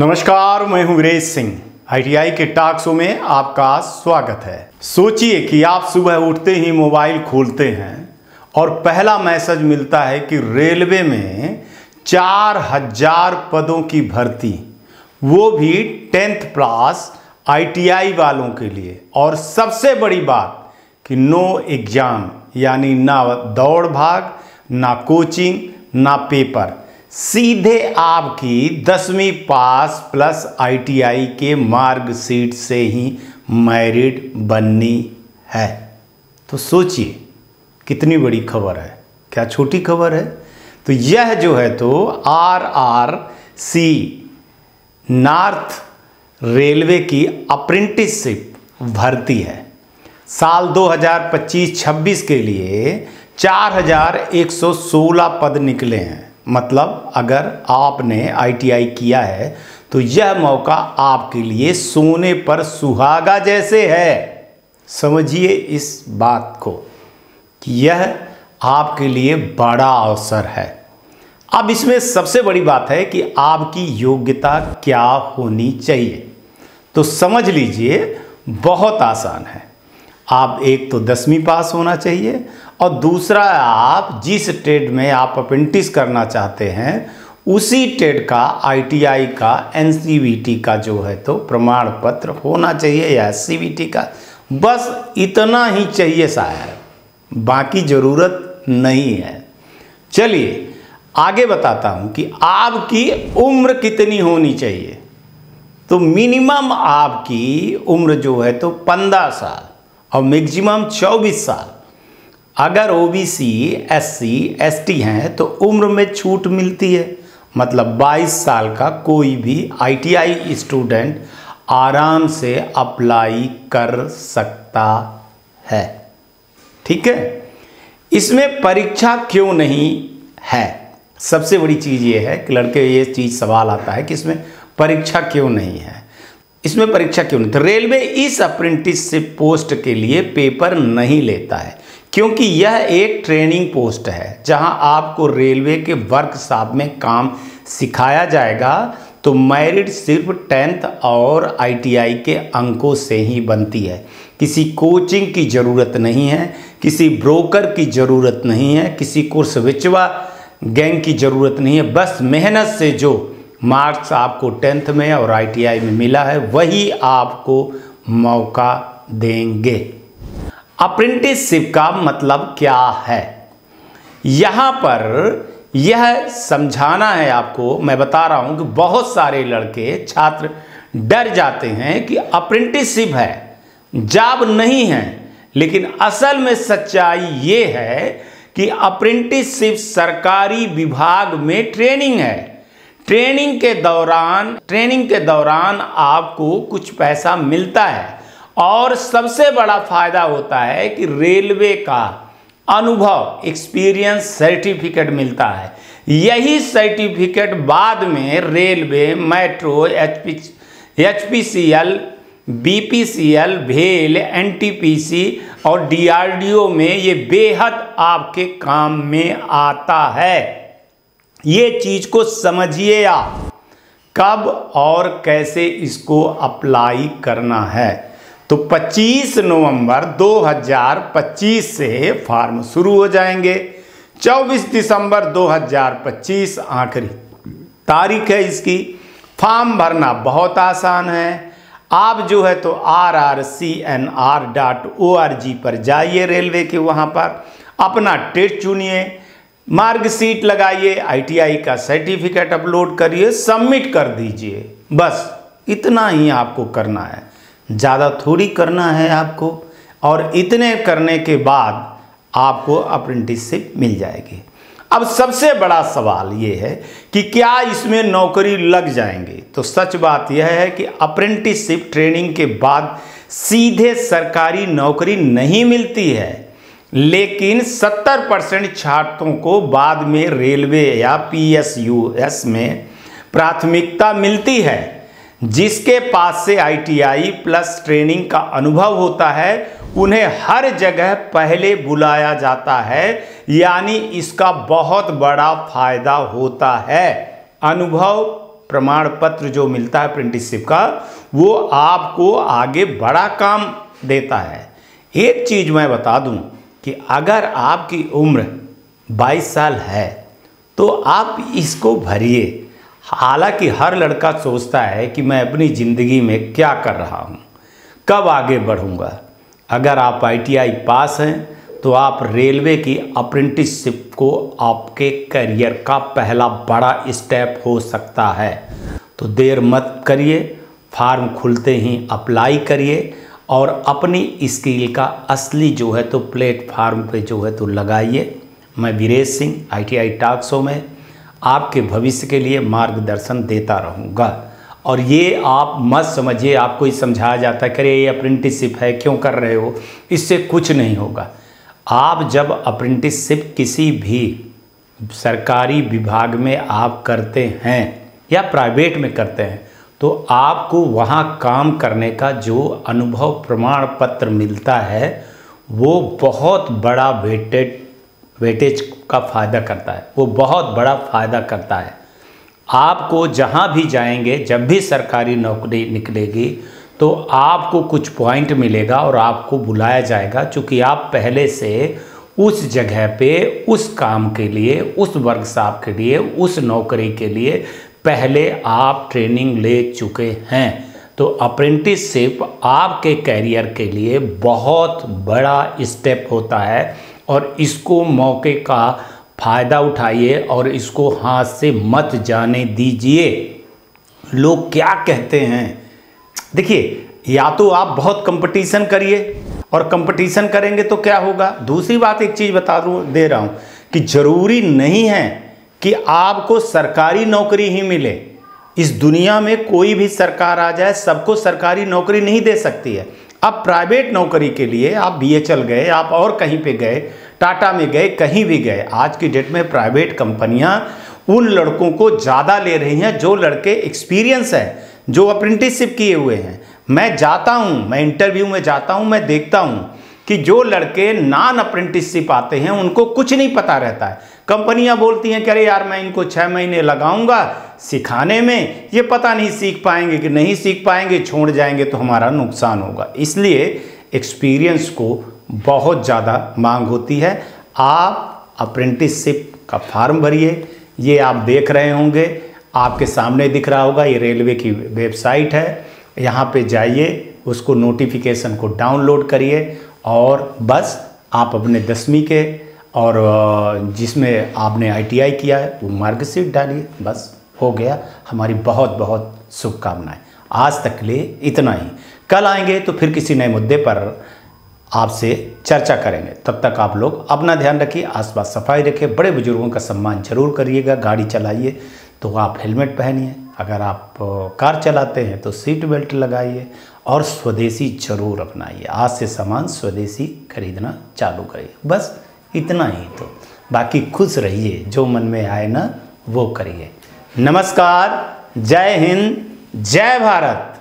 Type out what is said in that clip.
नमस्कार, मैं हूं वीरेश सिंह। आईटीआई के टॉक शो में आपका स्वागत है। सोचिए कि आप सुबह उठते ही मोबाइल खोलते हैं और पहला मैसेज मिलता है कि रेलवे में 4000 पदों की भर्ती, वो भी 10th क्लास आईटीआई वालों के लिए। और सबसे बड़ी बात कि नो एग्जाम, यानी ना दौड़ भाग, ना कोचिंग, ना पेपर, सीधे आपकी 10वीं पास प्लस आईटीआई के मार्कशीट से ही मैरिट बननी है। तो सोचिए कितनी बड़ी खबर है, क्या छोटी खबर है। तो यह जो है तो आरआरसी नॉर्थ रेलवे की अप्रेंटिसशिप भर्ती है। साल 2025-26 के लिए 4116 पद निकले हैं। मतलब अगर आपने आईटीआई किया है तो यह मौका आपके लिए सोने पर सुहागा जैसे है। समझिए इस बात को कि यह आपके लिए बड़ा अवसर है। अब इसमें सबसे बड़ी बात है कि आपकी योग्यता क्या होनी चाहिए। तो समझ लीजिए, बहुत आसान है। आप एक तो 10वीं पास होना चाहिए और दूसरा आप जिस ट्रेड में आप अप्रेंटिस करना चाहते हैं उसी ट्रेड का आईटीआई का एनसीवीटी का जो है तो प्रमाण पत्र होना चाहिए या एससीवीटी का। बस इतना ही चाहिए शायद, बाकी ज़रूरत नहीं है। चलिए आगे बताता हूं कि आपकी उम्र कितनी होनी चाहिए। तो मिनिमम आपकी उम्र जो है तो 15 साल और मैक्सिमम 24 साल। अगर ओबीसी, एससी, एसटी हैं तो उम्र में छूट मिलती है। मतलब 22 साल का कोई भी आईटीआई स्टूडेंट आराम से अप्लाई कर सकता है। ठीक है। इसमें परीक्षा क्यों नहीं है? सबसे बड़ी चीज़ ये है कि लड़के ये चीज़ सवाल आता है कि इसमें परीक्षा क्यों नहीं है। इसमें परीक्षा क्यों नहीं? तो रेलवे इस अप्रेंटिसशिप पोस्ट के लिए पेपर नहीं लेता है क्योंकि यह एक ट्रेनिंग पोस्ट है जहां आपको रेलवे के वर्कशॉप में काम सिखाया जाएगा। तो मेरिट सिर्फ 10th और आईटीआई के अंकों से ही बनती है। किसी कोचिंग की ज़रूरत नहीं है, किसी ब्रोकर की ज़रूरत नहीं है, किसी कोर्स विचवा गैंग की ज़रूरत नहीं है। बस मेहनत से जो मार्क्स आपको 10th में और आईटीआई में मिला है वही आपको मौका देंगे। अप्रेंटिसशिप का मतलब क्या है? यहाँ पर यह समझाना है आपको। मैं बता रहा हूँ कि बहुत सारे लड़के छात्र डर जाते हैं कि अप्रेंटिसशिप है, जॉब नहीं है। लेकिन असल में सच्चाई ये है कि अप्रेंटिसशिप सरकारी विभाग में ट्रेनिंग है। ट्रेनिंग के दौरान आपको कुछ पैसा मिलता है और सबसे बड़ा फायदा होता है कि रेलवे का अनुभव, एक्सपीरियंस सर्टिफिकेट मिलता है। यही सर्टिफिकेट बाद में रेलवे, मेट्रो, एचपीसीएल, बीपीसीएल, भेल, एनटीपीसी और डीआरडीओ में ये बेहद आपके काम में आता है। ये चीज को समझिए आप, कब और कैसे इसको अप्लाई करना है। तो 25 नवंबर 2025 से फॉर्म शुरू हो जाएंगे। 24 दिसंबर 2025 आखिरी तारीख है इसकी। फॉर्म भरना बहुत आसान है। आप जो है तो rrcnr.org पर जाइए, रेलवे के वहाँ पर अपना ट्रेड चुनिए, मार्कशीट लगाइए, आईटीआई का सर्टिफिकेट अपलोड करिए, सबमिट कर दीजिए। बस इतना ही आपको करना है, ज़्यादा थोड़ी करना है आपको। और इतने करने के बाद आपको अप्रेंटिसशिप मिल जाएगी। अब सबसे बड़ा सवाल ये है कि क्या इसमें नौकरी लग जाएंगे? तो सच बात यह है कि अप्रेंटिसशिप ट्रेनिंग के बाद सीधे सरकारी नौकरी नहीं मिलती है। लेकिन 70% छात्रों को बाद में रेलवे या पीएसयूएस में प्राथमिकता मिलती है। जिसके पास से आईटीआई प्लस ट्रेनिंग का अनुभव होता है उन्हें हर जगह पहले बुलाया जाता है। यानी इसका बहुत बड़ा फायदा होता है। अनुभव प्रमाण पत्र जो मिलता है अप्रेंटिसशिप का, वो आपको आगे बड़ा काम देता है। एक चीज़ मैं बता दूं कि अगर आपकी उम्र 22 साल है तो आप इसको भरिए। हालांकि हर लड़का सोचता है कि मैं अपनी ज़िंदगी में क्या कर रहा हूँ, कब आगे बढ़ूँगा। अगर आप ITI पास हैं तो आप रेलवे की अप्रेंटिसशिप को आपके करियर का पहला बड़ा स्टेप हो सकता है। तो देर मत करिए, फॉर्म खुलते ही अप्लाई करिए और अपनी स्किल का असली जो है तो प्लेटफार्म पे जो है तो लगाइए। मैं Viresh Singh ITI talk show में आपके भविष्य के लिए मार्गदर्शन देता रहूँगा। और ये आप मत समझिए आपको ही समझाया जाता है, करे ये अप्रेंटिसशिप है क्यों कर रहे हो, इससे कुछ नहीं होगा। आप जब अप्रेंटिसशिप किसी भी सरकारी विभाग में आप करते हैं या प्राइवेट में करते हैं तो आपको वहाँ काम करने का जो अनुभव प्रमाण पत्र मिलता है वो बहुत बड़ा वेटेज का फ़ायदा करता है, वो बहुत बड़ा फ़ायदा करता है। आपको जहाँ भी जाएंगे, जब भी सरकारी नौकरी निकलेगी तो आपको कुछ पॉइंट मिलेगा और आपको बुलाया जाएगा, क्योंकि आप पहले से उस जगह पे उस काम के लिए, उस वर्कशॉप के लिए, उस नौकरी के लिए पहले आप ट्रेनिंग ले चुके हैं। तो अप्रेंटिसशिप आपके करियर के लिए बहुत बड़ा स्टेप होता है और इसको मौके का फ़ायदा उठाइए और इसको हाथ से मत जाने दीजिए। लोग क्या कहते हैं, देखिए, या तो आप बहुत कंपटीशन करिए और कंपटीशन करेंगे तो क्या होगा। दूसरी बात एक चीज़ दे रहा हूँ कि ज़रूरी नहीं है कि आपको सरकारी नौकरी ही मिले। इस दुनिया में कोई भी सरकार आ जाए, सबको सरकारी नौकरी नहीं दे सकती है। अब प्राइवेट नौकरी के लिए आप BHL गए, आप और कहीं पे गए, टाटा में गए, कहीं भी गए, आज की डेट में प्राइवेट कंपनियां उन लड़कों को ज़्यादा ले रही हैं जो लड़के एक्सपीरियंस है, जो अप्रेंटिसशिप किए हुए हैं। मैं जाता हूं, मैं इंटरव्यू में जाता हूं, मैं देखता हूं कि जो लड़के नॉन अप्रेंटिसशिप आते हैं उनको कुछ नहीं पता रहता है। कंपनियां बोलती हैं कि अरे यार मैं इनको 6 महीने लगाऊंगा सिखाने में, ये पता नहीं सीख पाएंगे कि नहीं सीख पाएंगे, छोड़ जाएंगे तो हमारा नुकसान होगा। इसलिए एक्सपीरियंस को बहुत ज़्यादा मांग होती है। आप अप्रेंटिसशिप का फॉर्म भरिए। ये आप देख रहे होंगे, आपके सामने दिख रहा होगा, ये रेलवे की वेबसाइट है। यहाँ पे जाइए, उसको नोटिफिकेशन को डाउनलोड करिए और बस आप अपने 10वीं के और जिसमें आपने ITI किया है वो मार्कशीट डालिए, बस हो गया। हमारी बहुत बहुत शुभकामनाएं। आज तक के लिए इतना ही। कल आएंगे तो फिर किसी नए मुद्दे पर आपसे चर्चा करेंगे। तब तक आप लोग अपना ध्यान रखिए, आसपास सफाई रखिए, बड़े बुजुर्गों का सम्मान जरूर करिएगा। गाड़ी चलाइए तो आप हेलमेट पहनिए, अगर आप कार चलाते हैं तो सीट बेल्ट लगाइए और स्वदेशी जरूर अपनाइए। आज से सामान स्वदेशी खरीदना चालू करिए। बस इतना ही। तो बाकी खुश रहिए, जो मन में आए ना वो करिए। नमस्कार, जय हिंद, जय भारत।